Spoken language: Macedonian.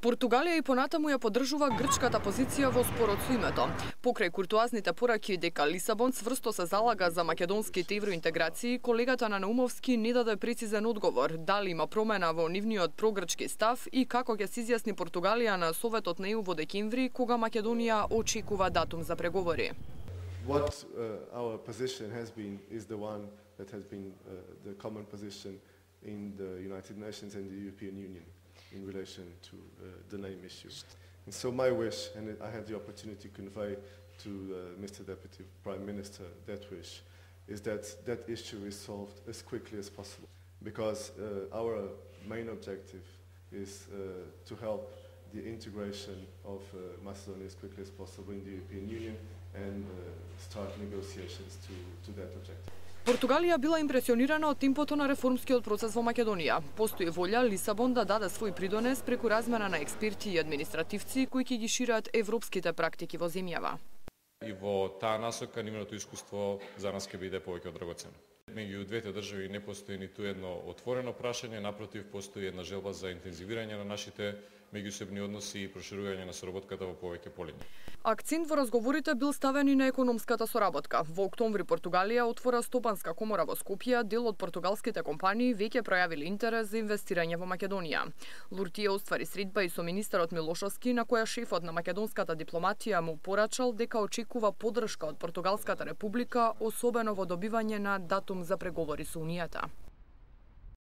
Португалија и понатаму ја поддржува грчката позиција во спорот со името. Покрај куртуазните пораки дека Лисабон цврсто се залага за македонските евроинтеграции, колегата на Наумовски не даде прецизен одговор дали има промена во нивниот прогрчки став и како ќе се изјасни Португалија на Советот на ЕУ во декември, кога Македонија очекува датум за преговори. What our position has been is the one that has been the common position in the United Nations and the European Union in relation to the name issue. And so my wish, and I had the opportunity to convey to Mr. Deputy Prime Minister that wish, is that that issue is solved as quickly as possible. Because our main objective is to help the integration of Macedonia as quickly as possible in the European Union and start negotiations to that objective. Португалија била импресионирана од темпото на реформскиот процес во Македонија. Постои волја Лисабон да даде свој придонес преку размена на експерти и административци кои ќе ги шират европските практики во земјава. И во таа насока нивното искуство за нас ќе биде повеќе од драгоцено. Меѓу двете држави не постои ниту едно отворено прашање, напротив постои една желба за интензивирање на нашите меѓусебни односи и проширување на соработката во повеќе полиња. Акцент во разговорите бил ставен и на економската соработка. Во октомври Португалија отвора стопанска комора во Скопје, дел од португалските компании веќе пројавиле интерес за инвестирање во Македонија. Луртија оствари средба и со министерот Милошовски, на која шефот на македонската дипломатија му порачал дека очекува поддршка од Португалската република, особено во добивање на датум за преговори со Унијата.